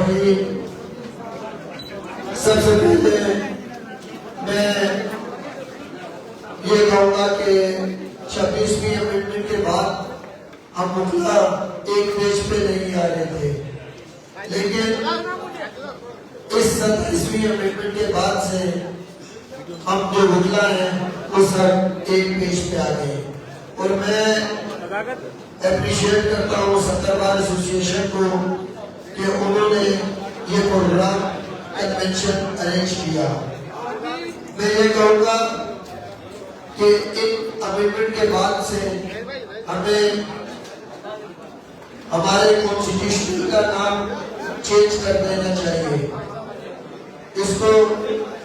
रहीम। सबसे पहले मैं ये कहूँगा कि 26वीं अमेंडमेंट के बाद हम मुखला एक पेज पे नहीं आ रहे थे, लेकिन इस 27वीं अमेंडमेंट के बाद से हम जो मुखला है वो सब एक पेज पे आ गए। और मैं अप्रिशिएट करता हूँ सत्तर बार एसोसिएशन को कि उन्होंने ये प्रोग्राम कन्वेंशन अरेंज किया। मैं ये कहूँगा कि इन अमेंडमेंट के बाद से हमें हमारे कॉन्स्टिट्यूशन का नाम चेंज कर देना चाहिए। इसको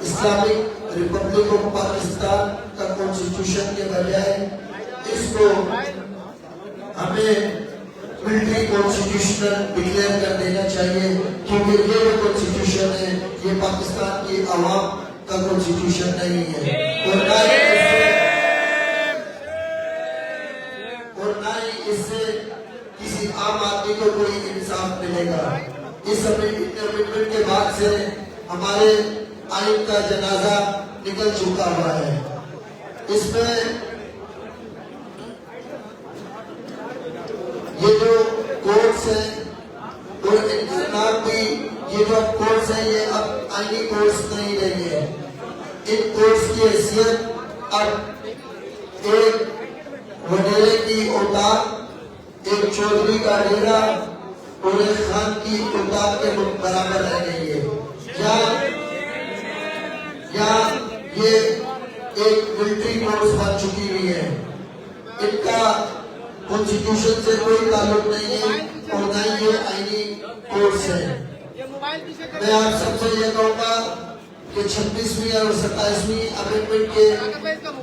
इस्लामिक रिपब्लिक ऑफ पाकिस्तान का कॉन्स्टिट्यूशन के बजाय इसको हमें मिलिट्री कॉन्स्टिट्यूशन डिक्लेयर कर देना चाहिए, क्योंकि ये जो कॉन्स्टिट्यूशन है ये पाकिस्तान की आवाम का कॉन्स्टिट्यूशन नहीं है और ना ही इससे किसी आम आदमी को कोई इंसाफ मिलेगा। इस अमेंडमेंट के बाद से हमारे आइन का जनाजा निकल चुका हुआ है। इसमें ये जो कोर्ट्स है और इनका नाम भी, ये जो कोर्ट्स है ये अब आईनी कोर्ट्स नहीं रही है। इन कोर्ट्स की हैसियत अब एक वडेरे की औताक, एक चौधरी का डेरा और एक खान की औताक के बराबर रह गई है। या ये एक मिलिट्री कोर्ट्स बन चुकी हुई है। इनका कॉन्स्टिट्यूशन से कोई ताल्लुक नहीं है और न ही ये आईनी कोर्ट्स है। मैं आप सबसे ये कहूँगा कि 26वीं और 27वीं अमेंडमेंट के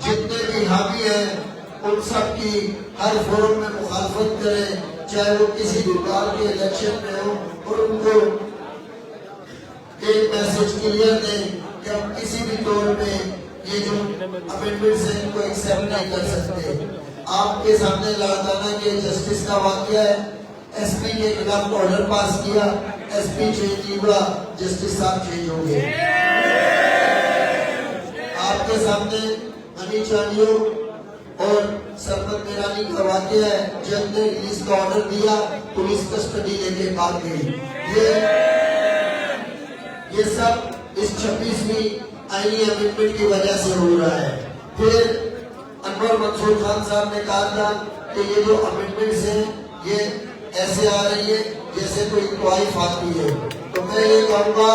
जितने भी हामी हैं उन सब की हर फोरम में मुखालफत करें, चाहे वो किसी भी बार के इलेक्शन में हो, और उनको एक मैसेज क्लियर दें कि हम किसी भी तौर पे ये जो अमेंडमेंट्स हैं इनको एक्सेप्ट नहीं कर सकते। आपके सामने लाड़काना के जस्टिस का वाकया है, एसपी के खिलाफ ऑर्डर पास किया, एसपी चेंज नहीं हुआ, जस्टिस साहब चेंज हो गए। आपके सामने हनी चांडियो और सरपत मेरानी का वाकया है, जज ने रिलीज का ऑर्डर दिया, पुलिस कस्टडी लेके भाग गई। ये सब इस 26वीं आईनी अमेंडमेंट की वजह से हो रहा है। फिर अनवर मंसूर खान साहब ने कहा था कि ये जो अमेंडमेंट्स हैं ये ऐसे आ रही है जैसे कोई क्वाइफ आती है। तो मैं ये कहूँगा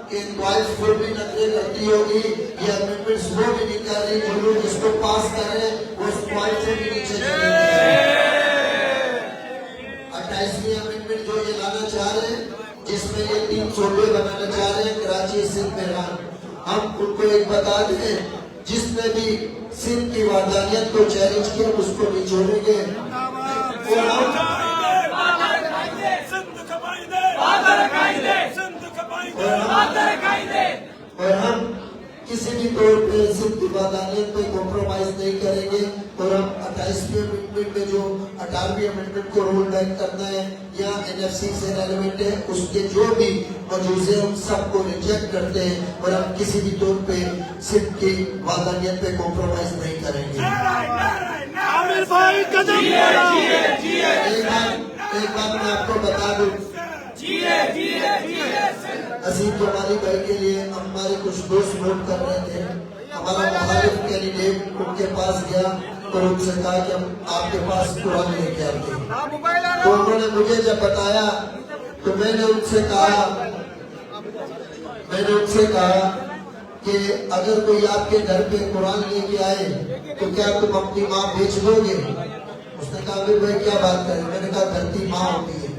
कि क्वाइफ फिर भी नकलें करती होगी, ये अमेंडमेंट्स वो भी नहीं कर रही, जो लोग इसको पास कर रहे हैं वो उस क्वाइफ से भी नीचे चले गए। 28वीं अमेंडमेंट जो ये लाना चाह रहे हैं, जिसमें ये 3 सूबे बनाना चाह रहे हैं, कराची, सिंध, मेरठ, हम उनको एक बता दें, जिसने भी सिंध की वादानियत को चैलेंज किया उसको नहीं छोड़ेंगे। और हम किसी भी तौर पे सिंध की वादानियत पे कॉम्प्रोमाइज नहीं करेंगे। और हम 28वीं अमेंडमेंट में जो 18वीं अमेंडमेंट को रोल बैक करना है या एनएफसी से रेलेवेंट है, उसके जो भी मौजूद है उन सबको रिजेक्ट करते हैं और हम किसी भी तौर पे सिंध की वादानियत पे कॉम्प्रोमाइज नहीं करेंगे। एक बात मैं आपको बता दूं, असीम जमाली भाई के लिए हमारे कुछ दोस्त वोट कर रहे थे, हमारा मुखालिफ कैंडिडेट उनके पास गया और उनसे कहा कि हम आपके पास कुरान लेके आते। तो उन्होंने मुझे जब बताया तो मैंने उनसे कहा कि अगर कोई आपके घर पे कुरान लेके आए तो क्या तुम अपनी माँ बेच दोगे? उसने कहा अमीर भाई क्या बात करें? मैंने कहा धरती माँ होती है,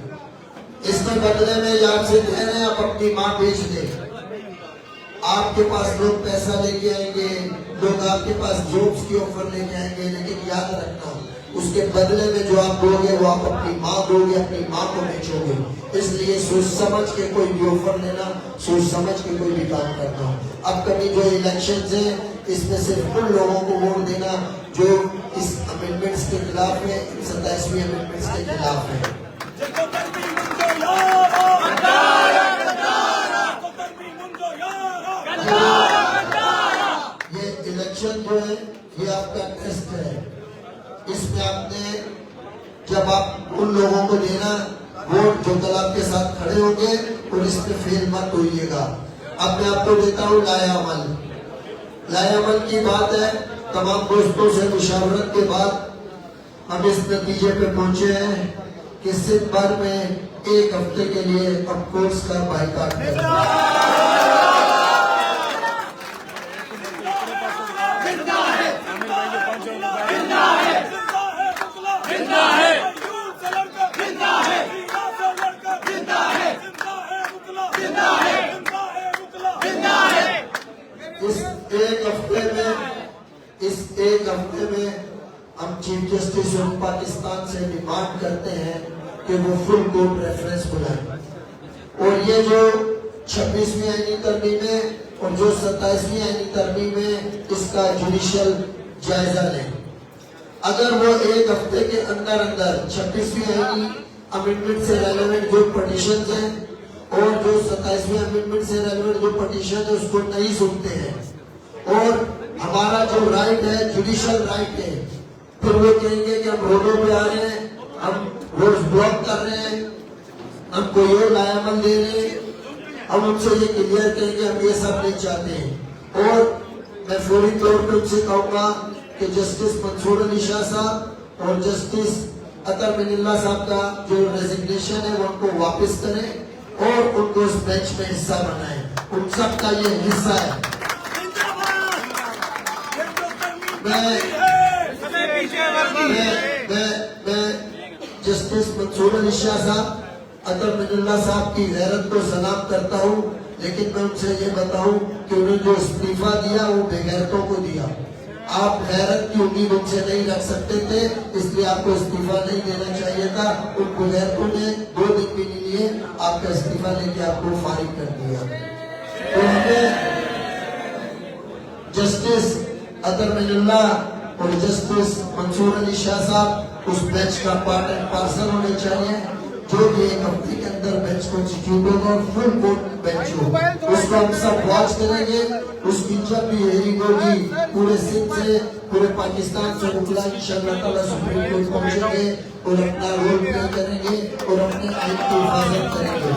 इसके बदले में आपसे कह रहे हैं आप अपनी माँ बेच दें। आपके पास लोग पैसा लेके आएंगे, लोग आपके पास जॉब्स की ऑफर लेके आएंगे, लेकिन याद रखना उसके बदले में जो आप दोगे वो आप अपनी माँ दोगे, अपनी माँ को बेचोगे। इसलिए सोच समझ के कोई भी ऑफर लेना, सोच समझ के कोई भी काम करना। अब कभी जो इलेक्शंस है इसमें सिर्फ उन लोगों को वोट देना जो इस अमेंडमेंट्स के खिलाफ है, 27वीं अमेंडमेंट्स के खिलाफ है। इसमें आपने जब आप उन लोगों को देना वोट जो कल आपके साथ खड़े होंगे और इसमें फेल मत होइएगा। अब मैं आपको देता हूँ लायामल की बात है। तमाम दोस्तों से मुशावरत के बाद हम इस नतीजे पे पहुंचे हैं कि सिर्फ भर में एक हफ्ते के लिए अब कोर्स का बाइकाट करें। इस एक हफ्ते में हम चीफ जस्टिस ऑफ पाकिस्तान से डिमांड करते हैं कि वो फुल कोर्ट रेफरेंस बुलाएं और ये जो 26वीं आईनी तरमीम है और जो 27वीं आईनी तरमीम है इसका जुडिशियल जायजा लें। अगर वो एक हफ्ते के अंदर 26वीं आईनी अमेंडमेंट से रेलेवेंट जो पटिशन है और जो 27वीं अमेंडमेंट से रेलेवेंट जो पटिशन है उसको नहीं सुनते हैं और हमारा जो राइट है जुडिशियल राइट है, फिर वो कहेंगे कि हम रोडों पे आ रहे हैं, हम रोड ब्लॉक कर रहे हैं, हम कोई और लायामल दे रहे हैं। हम उनसे ये क्लियर करेंगे हम ये सब नहीं चाहते हैं और मैं फौरी तौर पर उनसे कहूंगा कि जस्टिस मंसूर अली शाह साहब और जस्टिस अतर मिनिल्ला साहब का जो रेजिग्नेशन है वो उनको वापस करें और उनको उस बेंच में हिस्सा बनाएं। उन सब का ये हिस्सा है। मैं जस्टिस मंसूर अली शाह साहब अतर मिनिल्ला साहब की गैरत को सलाम करता हूँ, लेकिन मैं उनसे ये बताऊं कि उन्होंने जो इस्तीफा दिया वो बेगैरतों को दिया। आप गैरत की उम्मीद उनसे नहीं रख सकते थे, इसलिए आपको इस्तीफा नहीं देना चाहिए था। उन बेगैरतों ने 2 दिन भी नहीं लिए, आपका इस्तीफा लेके आपको फारिग कर दिया। तो हमें जस्टिस अतर मिनिल्ला और जस्टिस मंसूर अली शाह साहब उस बेंच का पार्ट एंड पार्सल होने चाहिए। जो भी एक हफ्ते के अंदर बेंच कॉन्स्टिट्यूट होगा, फुल कोर्ट बेंच हो, उसको हम सब वॉच करेंगे। उसकी जब भी हेयरिंग होगी पूरे सिंध से पूरे पाकिस्तान से मुकला इंशाअल्लाह ताला सुप्रीम कोर्ट पहुंचेंगे और अपना रोल प्ले करेंगे और अपने आइन की हिफाजत करेंगे।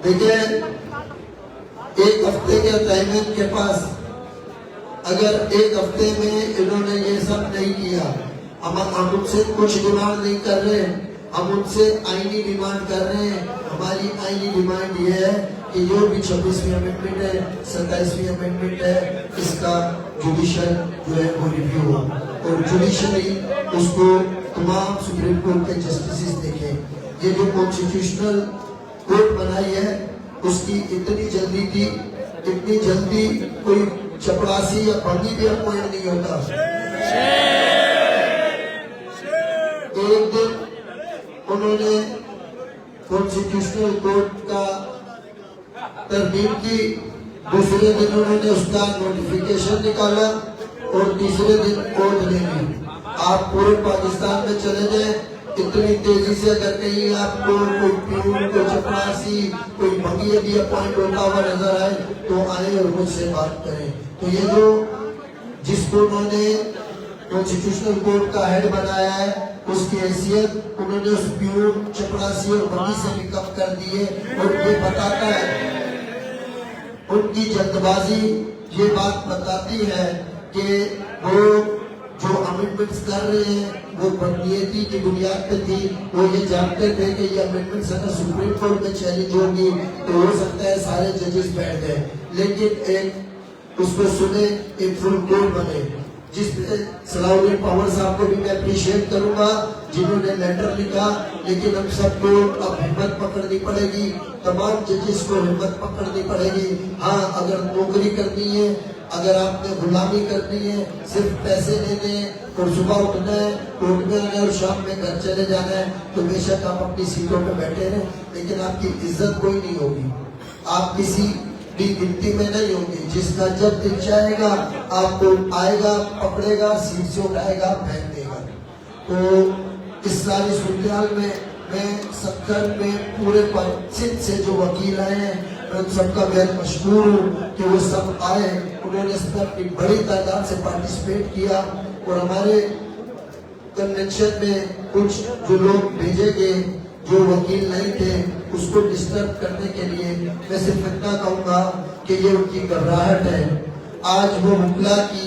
देखिए, एक हफ्ते के टाइम के पास अगर एक हफ्ते में इन्होंने ये सब नहीं किया, हम उनसे कुछ डिमांड नहीं कर रहे, हम उनसे आईनी डिमांड कर रहे हैं। हमारी आईनी डिमांड ये है कि जो भी 26वीं अमेंडमेंट है, 27वीं अमेंडमेंट है, इसका जुडिशियल जो है वो रिव्यू हो और जुडिशरी उसको तमाम सुप्रीम कोर्ट के जस्टिस देखें। ये जो कॉन्स्टिट्यूशनल कोर्ट बनाई है उसकी इतनी जल्दी थी, इतनी जल्दी कोई चपरासी या बंदी भी अपॉइंट नहीं होता। एक दिन उन्होंने कॉन्स्टिट्यूशनल कोर्ट का तरमीम की, दूसरे दिन उन्होंने उसका नोटिफिकेशन निकाला और तीसरे दिन कोर्ट ले ली। आप पूरे पाकिस्तान में चले जाए, इतनी तेजी से अगर कहीं आपको कोई प्यून, कोई चपरासी, कोई भंगी भी अपॉइंट होता हुआ नजर आए तो आए और मुझसे बात करें। तो ये जो जिसको उन्होंने कॉन्स्टिट्यूशनल कोर्ट का हेड बनाया है उसकी हैसियत उन्होंने उस प्यून, चपरासी और भंगी से भी कम कर दी है और ये बताता है, उनकी जल्दबाजी ये बात बताती है कि वो जो अमेंडमेंट्स कर रहे हैं वो बदनीयती की बुनियाद पे थी। वो ये जानते थे कि ये अमेंडमेंट्स अगर सुप्रीम कोर्ट में चैलेंज होगी तो हो सकता है सारे जजेस बैठ गए, लेकिन एक उसको सुने, एक फुल कोर्ट बने, जिसपे सलाउद्दीन पवार साहब को भी मैं अप्रिशिएट करूंगा जिन्होंने लेटर लिखा। लेकिन हम सबको अब हिम्मत पकड़नी पड़ेगी, तमाम जजेस को हिम्मत पकड़नी पड़ेगी। हाँ, अगर नौकरी करनी है, अगर आपने गुलामी करनी है, सिर्फ पैसे लेने और सुबह उठना है, कोर्ट में आना और शाम में घर चले जाना है, तो बेशक आप अपनी सीटों पर बैठे रहें, लेकिन आपकी इज्जत कोई नहीं होगी, आप किसी भी गिनती में नहीं होगी। जिसका जब दिल चाहेगा आपको आएगा, पकड़ेगा, सीट से उठाएगा, फेंक देगा। तो इस सारी सूरत में मैं सत्तर में पूरे सिंध से जो वकील आए हैं मैं मैं उन सबका बेहद मशहूर हूँ कि वो सब आए, उन्होंने इसमें अपनी बड़ी तादाद से पार्टिसिपेट किया। और हमारे कन्वेंशन में कुछ जो लोग भेजे गए जो वकील नहीं थे उसको डिस्टर्ब करने के लिए मैं सिर्फ इतना कहूँगा कि ये उनकी घबराहट है। आज वो वकला की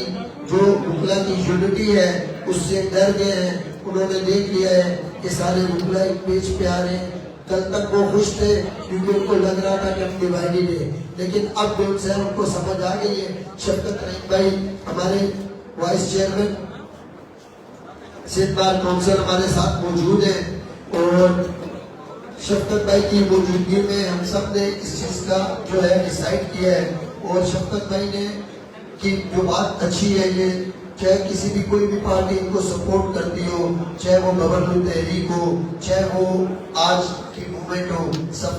यूनिटी है उससे डर गए हैं। उन्होंने देख लिया है कि सारे वकला एक पेज पे आ रहे हैं। कल तक वो खुश थे क्योंकि उनको लग रहा था कि हम डिवाइडेड है, लेकिन अब जो उनसे उनको समझ आ गई है। शफकत रहीम भाई हमारे vice chairman Sindh bar council हमारे साथ मौजूद है और शफकत भाई की मौजूदगी में हम सब ने इस चीज का जो है डिसाइड किया है। और शफकत भाई ने की जो बात अच्छी है, ये चाहे किसी भी कोई भी पार्टी इनको सपोर्ट करती हो, चाहे वो गवर्नमेंट तहरीक हो, चाहे वो आज की मूवमेंट हो, सब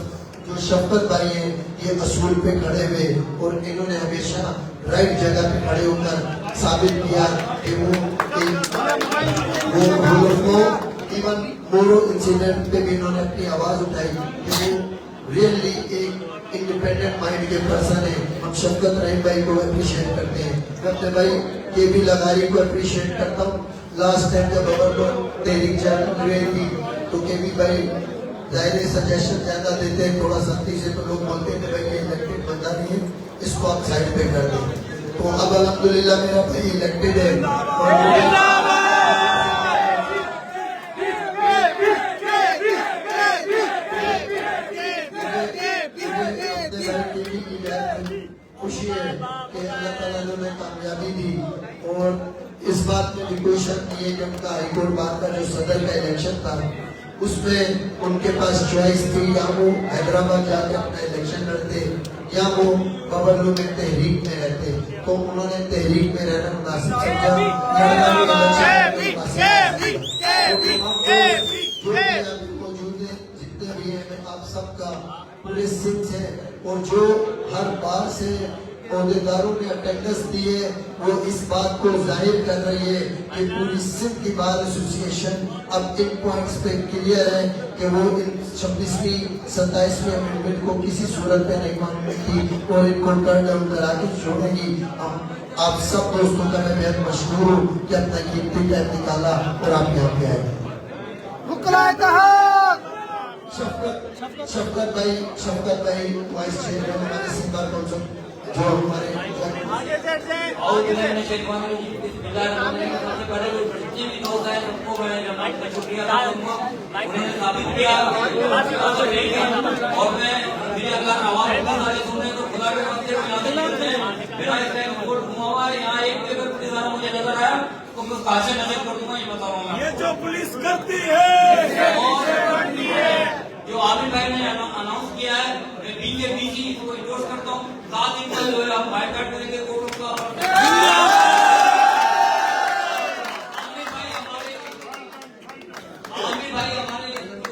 जो शफकत भाई है ये असूल पे खड़े हुए और इन्होंने हमेशा राइट जगह पे खड़े होकर साबित किया कि वो इवन मोरो इंसिडेंट पे भी इन्होंने अपनी आवाज उठाई कि वो रियली एक इंडिपेंडेंट माइंड के पर्सन है। हम शफकत रहीम भाई को अप्रिशिएट करते हैं। मैं अपने भाई के बी लगारी को अप्रिशिएट करता हूँ। लास्ट टाइम जब अवर तहरीक चल रही थी तो के बी भाई जाहिर सजेशन ज्यादा देते हैं थोड़ा सख्ती से, तो लोग बोलते थे भाई ये इलेक्टेड बंदा नहीं है, इसको आप साइड पे कर दें। तो अब अल्हम्दुलिल्लाह मेरा भाई इलेक्टेड है। खुशी है कि अल्लाह ताला ने कामयाबी दी और इस बात में भी कोई शक नहीं है कि उनका हाईकोर्ट बार का जो सदर का इलेक्शन था उसमें उनके पास चॉइस थी, या वो हैदराबाद जाके अपना इलेक्शन लड़ते या वो बबरलू में तहरीक में रहते। तो उन्होंने तहरीक में रहना मुनासिब समझा। मौजूद है जितने भी है मैं आप सबका पूरे सिंध से और जो हर बार से अहदेदारों ने अटेंडेंस दी है वो इस बात को जाहिर कर रही है कि पूरी सिंध की बार एसोसिएशन अब इन पॉइंट्स पे क्लियर है कि वो इन 26वीं 27वीं अमेंडमेंट को किसी सूरत पे नहीं मानती और इनको टर्न डाउन करा के छोड़ेगी। आप सब दोस्तों का मैं बेहद मशहूर हूँ कि अपना कीमती टाइम निकाला और आप यहाँ पे आए। शफकत भाई वाइस चेयरमैन हमारे सिंध बार काउंसिल जो हमारे ये जो पुलिस करती है जो आमिर भाई ने अनाउंस किया है, मैं बीजेपी को इंडोर्स करता हूँ। 7 दिन का जो है हम बाइकाट करेंगे कोर्ट का। आमिर भाई हमारे जो भी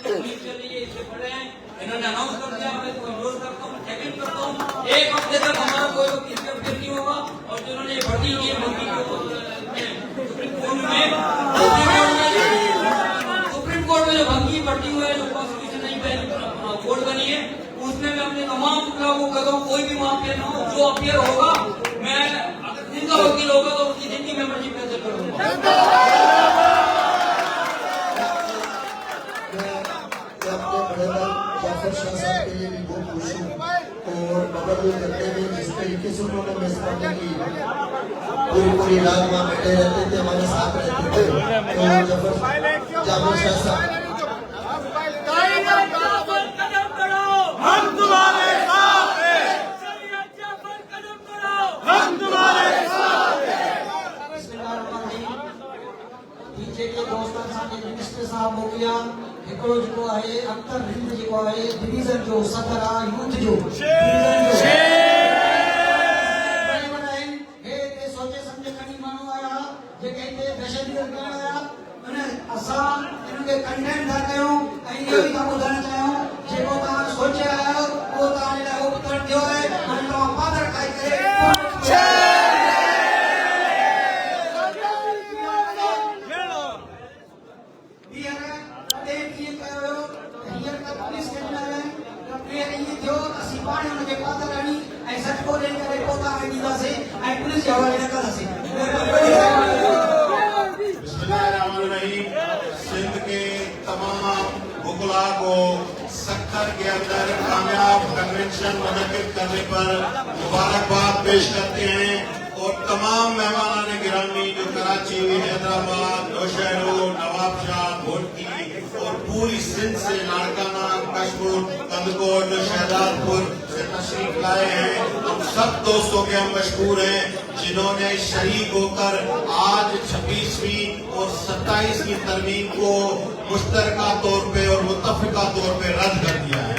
पुलिस चल रही है इससे बड़े हैं, इन्होंने अनाउंस कर दिया, मैं इसको इंडोर्स करता हूँ, सेकंड करता हूँ। 1 हफ्ते तक हमारा कोई किसी अपडेट नहीं होगा और जिन्होंने भर्ती की सुप्रीम कोर्ट में जो भंगी भर्ती हुआ है, जो कॉन्स्टिट्यूशन नहीं कोर्ट बनी है, उसमें मैं अपने तमाम लोगों को कहता हूँ कोई भी माफिया ना हो, जो अपियर होगा मैं अगर जिनका वकील होगा तो उसकी जिंदगी मेंबरशिप कैंसिल कर दूंगा। जाफर शाह साहब के लिए भी बहुत खुश हूँ और बबरलू करते हुए जिस तरीके से उन्होंने मेजबानी की, पूरी रात वहाँ बैठे रहते थे, हमारे साथ रहते थे। तो जाफर शाह साहब हम तुम्हारे साथ हैं, हम तुम्हारे साथ हैं। पीछे के दोस्तन सां मिनिस्टर साहब मोकिलिया हिकिड़ो जेको आहे अख्तर हिंद जेको आहे डिवीज़न जो सदर आहे यूथ जो सोचे सम्झे खणी माण्हू आया जेके हिते दहशतगर्द करण आया असां इनखे कंडेम था कयूं ऐं इहो बि था ॿुधाइण चाहियूं जेको तव्हां सोचे आया आहियो उहो तव्हांजे लाइ उपकरण थियो आहे हाणे तव्हां पादर खाई करे को लेकर पोता आई दीदा से आई पुलिस के हवाले न कर से बिस्मिल्लाहिर्रहमानिर्रहीम। सिंध के तमाम वकला को सक्कर के अंदर कामयाब कन्वेंशन मुनक्किद करने पर मुबारकबाद पेश करते हैं और तमाम मेहमानान गिरामी जो कराची, हैदराबाद, नौशहरों, नवाबशाह, भोटकी और पूरी सिंध से लाड़काना, कशमीर, कंदकोट, शहजादपुर से तशरीफ लाए हैं, हम सब दोस्तों के हम मशहूर हैं जिन्होंने शरीक होकर आज 26वीं और 27वीं तरमीम को मुश्तरका तौर पे और मुत्तफिका तौर पे रद्द कर दिया है।